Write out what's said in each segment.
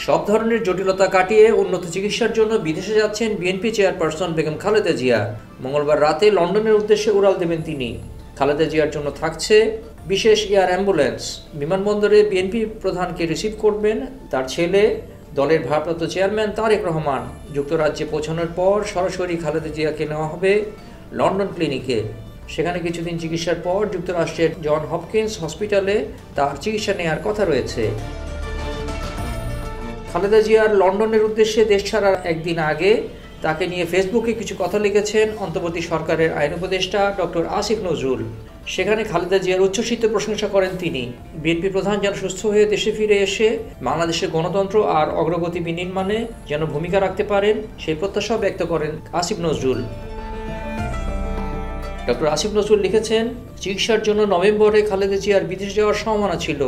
সব ধরনের জটিলতা কাটিয়ে উন্নত চিকিৎসার জন্য বিদেশে যাচ্ছেন বিএনপি চেয়ারপারসন বেগম খালেদা জিয়া। মঙ্গলবার রাতে লন্ডনের উদ্দেশ্যে উড়াল দেবেন তিনি। খালেদা জিয়ার জন্য থাকছে বিশেষ এয়ার অ্যাম্বুলেন্স। বিমানবন্দরে বিএনপি প্রধানকে রিসিভ করবেন তার ছেলে, দলের ভারপ্রাপ্ত চেয়ারম্যান তারেক রহমান। যুক্তরাজ্যে পৌঁছানোর পর সরাসরি খালেদা জিয়াকে নেওয়া হবে লন্ডন ক্লিনিকে। সেখানে কিছুদিন চিকিৎসার পর যুক্তরাষ্ট্রের জন হপকিন্স হসপিটালে তার চিকিৎসা নেওয়ার কথা রয়েছে। খালেদা জিয়ার লন্ডনের উদ্দেশ্যে দেশ ছাড়ার একদিন আগে তাকে নিয়ে ফেসবুকে কিছু কথা লিখেছেন অন্তর্বর্তী সরকারের আইন উপদেষ্টা ডক্টর আসিফ নজরুল। সেখানে খালেদা জিয়ার উচ্ছ্বসিত প্রশংসা করেন তিনি। বিএনপি প্রধান যেন সুস্থ হয়ে দেশে ফিরে এসে বাংলাদেশের গণতন্ত্র আর অগ্রগতি বিনির্মাণে যেন ভূমিকা রাখতে পারেন সেই প্রত্যাশা ব্যক্ত করেন আসিফ নজরুল। ডক্টর আসিফ নজরুল লিখেছেন, চিকিৎসার জন্য নভেম্বরে খালেদা জিয়ার বিদেশ যাওয়ার সম্ভাবনা ছিল।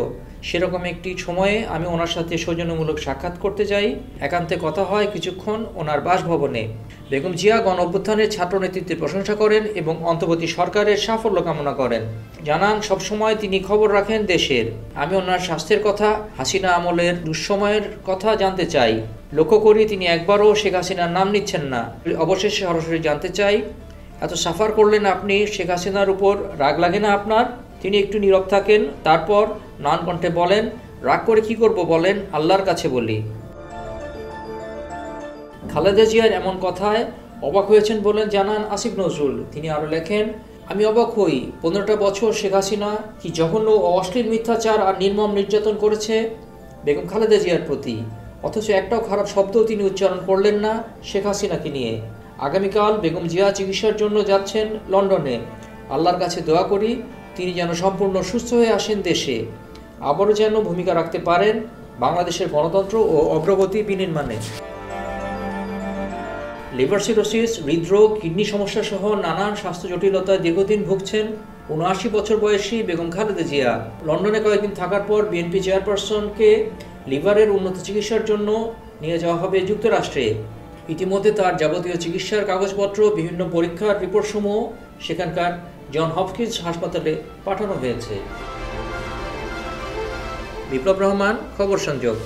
সেরকম একটি সময়ে আমি ওনার সাথে সৌজন্যমূলক সাক্ষাৎ করতে যাই। একান্তে কথা হয় কিছুক্ষণ ওনার বাসভবনে। বেগম জিয়া গণ অভ্যুত্থানের ছাত্র নেতৃত্বের প্রশংসা করেন এবং অন্তর্বর্তী সরকারের সাফল্য কামনা করেন। জানান সবসময় তিনি খবর রাখেন দেশের। আমি ওনার স্বাস্থ্যের কথা, হাসিনা আমলের দুঃসময়ের কথা জানতে চাই। লক্ষ্য করি তিনি একবারও শেখ হাসিনার নাম নিচ্ছেন না। অবশেষে সরাসরি জানতে চাই, এত সাফার করলেন আপনি, শেখ হাসিনার উপর রাগ লাগে না আপনার? তিনি একটু নীরব থাকেন, তারপর নান কণ্ঠে বলেন, রাগ করে কি করব বলেন, আল্লাহর কাছে বলি। খালেদা জিয়ার এমন কথায় অবাক হয়েছেন বলেন জানান আসিফ নজরুল। তিনি আরও লেখেন, আমি অবাক হই, 15টা বছর শেখ হাসিনা কি জঘন্য ও অশ্লীল মিথ্যাচার আর নির্মম নির্যাতন করেছে বেগম খালেদা জিয়ার প্রতি, অথচ একটাও খারাপ শব্দও তিনি উচ্চারণ করলেন না শেখ হাসিনাকে নিয়ে। আগামীকাল বেগম জিয়া চিকিৎসার জন্য যাচ্ছেন লন্ডনে। আল্লাহর কাছে দোয়া করি তিনি যেন সম্পূর্ণ সুস্থ হয়ে আসেন দেশে, আবারও যেন ভূমিকা রাখতে পারেন বাংলাদেশের গণতন্ত্র ও অগ্রগতি বিনির্মাণে। লিভার সিরোসিস, হৃদরোগ, কিডনি সমস্যা সহ নানান স্বাস্থ্য জটিলতায় দীর্ঘদিন ভুগছেন ৭৯ বছর বয়সী বেগম খালেদা জিয়া। লন্ডনে কয়েকদিন থাকার পর বিএনপি চেয়ারপারসনকে লিভারের উন্নত চিকিৎসার জন্য নিয়ে যাওয়া হবে যুক্তরাষ্ট্রে। ইতিমধ্যে তার যাবতীয় চিকিৎসার কাগজপত্র, বিভিন্ন পরীক্ষার রিপোর্টসমূহ সেখানকার জন হপকিন্স হাসপাতালে পাঠানো হয়েছে। বিপ্লব রহমান, খবর সংযোগ।